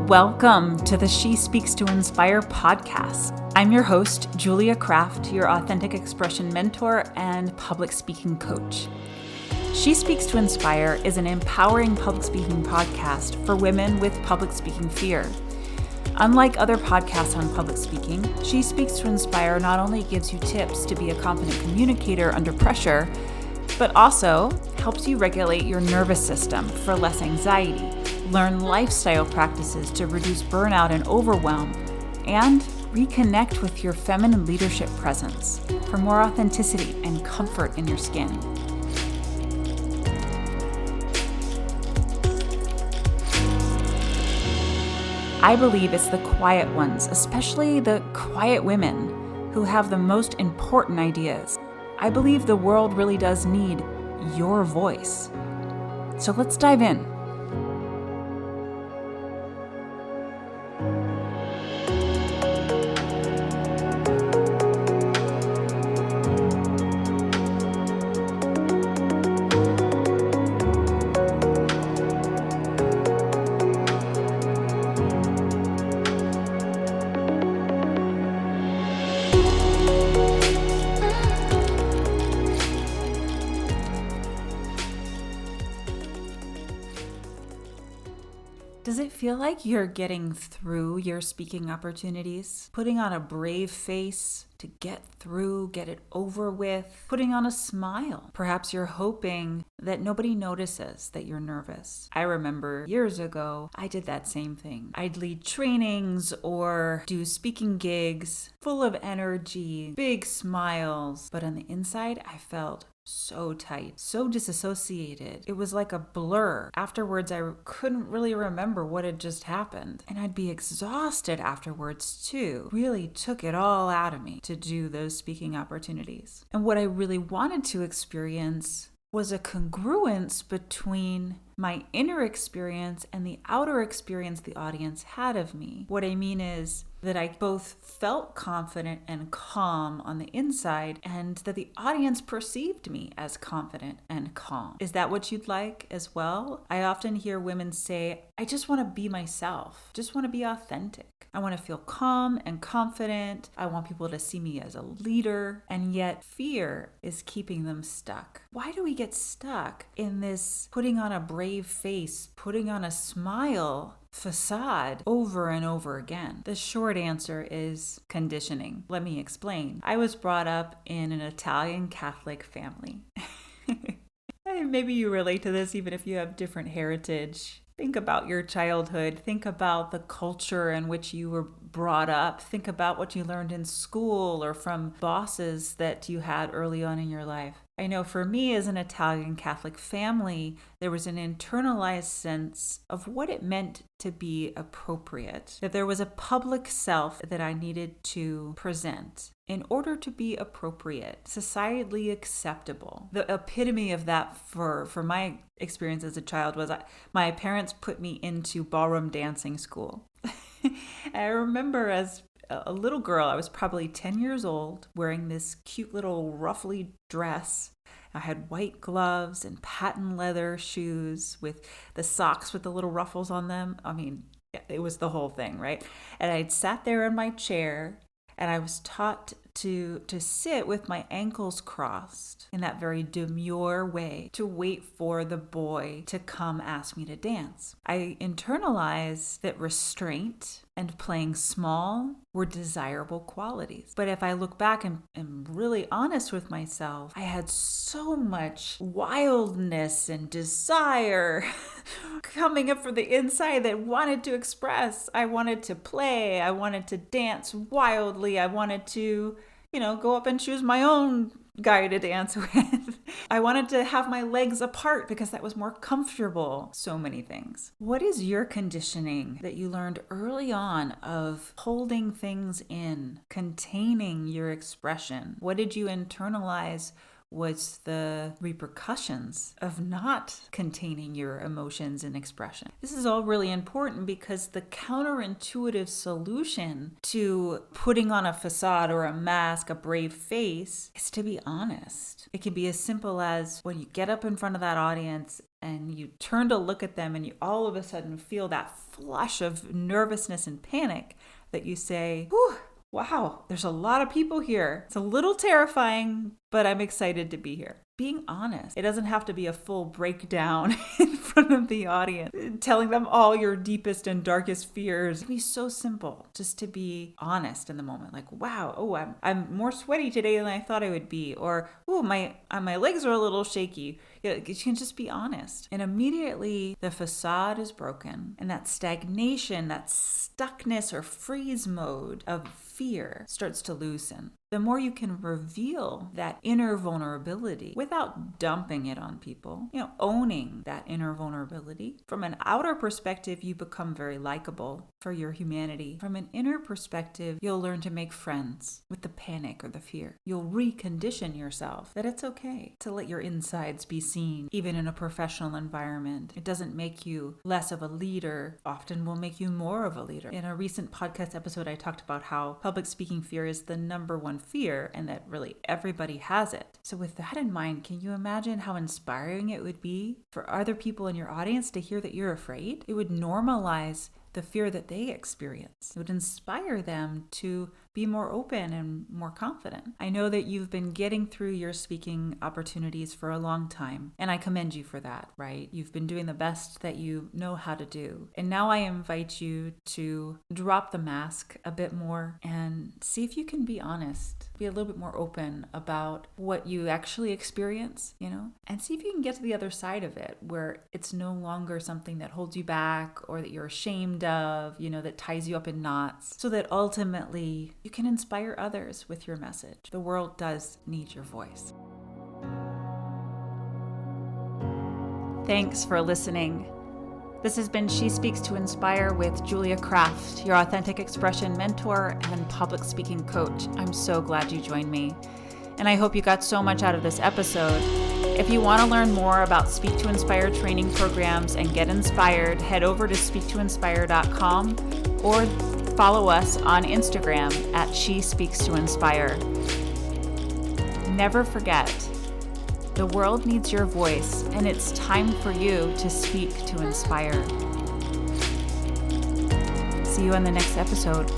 Welcome to the She Speaks to Inspire podcast. I'm your host, Julia Kraft, your authentic expression mentor and public speaking coach. She Speaks to Inspire is an empowering public speaking podcast for women with public speaking fear. Unlike other podcasts on public speaking, She Speaks to Inspire not only gives you tips to be a confident communicator under pressure, but also helps you regulate your nervous system for less anxiety, learn lifestyle practices to reduce burnout and overwhelm, and reconnect with your feminine leadership presence for more authenticity and comfort in your skin. I believe it's the quiet ones, especially the quiet women, who have the most important ideas. I believe the world really does need your voice. So let's dive in. Does it feel like you're getting through your speaking opportunities? Putting on a brave face to get through, get it over with, putting on a smile. Perhaps you're hoping that nobody notices that you're nervous. I remember years ago, I did that same thing. I'd lead trainings or do speaking gigs, full of energy, big smiles, but on the inside, I felt so tight, so disassociated. It was like a blur. Afterwards, I couldn't really remember what had just happened. And I'd be exhausted afterwards too. Really took it all out of me to do those speaking opportunities. And what I really wanted to experience was a congruence between my inner experience and the outer experience the audience had of me. What I mean is that I both felt confident and calm on the inside, and that the audience perceived me as confident and calm. Is that what you'd like as well? I often hear women say, I just want to be myself, just want to be authentic. I want to feel calm and confident. I want people to see me as a leader, and yet fear is keeping them stuck. Why do we get stuck in this putting on a brave face, putting on a smile facade over and over again? The short answer is conditioning. Let me explain. I was brought up in an Italian Catholic family. Maybe you relate to this even if you have different heritage. Think about your childhood. Think about the culture in which you were brought up. Think about what you learned in school or from bosses that you had early on in your life. I know for me as an Italian Catholic family, there was an internalized sense of what it meant to be appropriate, that there was a public self that I needed to present in order to be appropriate, societally acceptable. The epitome of that for my experience as a child was my parents put me into ballroom dancing school. I remember as a little girl, I was probably 10 years old, wearing this cute little ruffly dress. I had white gloves and patent leather shoes with the socks with the little ruffles on them. I mean, it was the whole thing, right? And I'd sat there in my chair, and I was taught to sit with my ankles crossed in that very demure way to wait for the boy to come ask me to dance. I internalized that restraint and playing small were desirable qualities. But if I look back and am really honest with myself, I had so much wildness and desire coming up from the inside that wanted to express. I wanted to play. I wanted to dance wildly. I wanted to, go up and choose my own guy to dance with. I wanted to have my legs apart because that was more comfortable. So many things. What is your conditioning that you learned early on of holding things in, containing your expression? What did you internalize was the repercussions of not containing your emotions and expression. This is all really important because the counterintuitive solution to putting on a facade or a mask, a brave face, is to be honest. It can be as simple as when you get up in front of that audience and you turn to look at them and you all of a sudden feel that flush of nervousness and panic that you say, whew, wow, there's a lot of people here. It's a little terrifying, but I'm excited to be here. Being honest. It doesn't have to be a full breakdown in front of the audience, telling them all your deepest and darkest fears. It can be so simple just to be honest in the moment. Like, wow, oh, I'm more sweaty today than I thought I would be. Or, oh, my legs are a little shaky. You can just be honest. And immediately the facade is broken. And that stagnation, that stuckness or freeze mode of fear starts to loosen. The more you can reveal that inner vulnerability without dumping it on people, owning that inner vulnerability. From an outer perspective, you become very likable for your humanity. From an inner perspective, you'll learn to make friends with the panic or the fear. You'll recondition yourself that it's okay to let your insides be seen, even in a professional environment. It doesn't make you less of a leader, often will make you more of a leader. In a recent podcast episode, I talked about how public speaking fear is the number one fear and that really everybody has it. So with that in mind, can you imagine how inspiring it would be for other people in your audience to hear that you're afraid? It would normalize the fear that they experience. It would inspire them to be more open and more confident. I know that you've been getting through your speaking opportunities for a long time, and I commend you for that, right? You've been doing the best that you know how to do. And now I invite you to drop the mask a bit more and see if you can be honest, be a little bit more open about what you actually experience, and see if you can get to the other side of it where it's no longer something that holds you back or that you're ashamed of, that ties you up in knots, so that ultimately you can inspire others with your message. The world does need your voice. Thanks for listening. This has been She Speaks to Inspire with Julia Kraft, your authentic expression mentor and public speaking coach. I'm so glad you joined me. And I hope you got so much out of this episode. If you want to learn more about Speak to Inspire training programs and get inspired, head over to speaktoinspire.com or follow us on Instagram at She Speaks to Inspire. Never forget, the world needs your voice, and it's time for you to speak to inspire. See you in the next episode.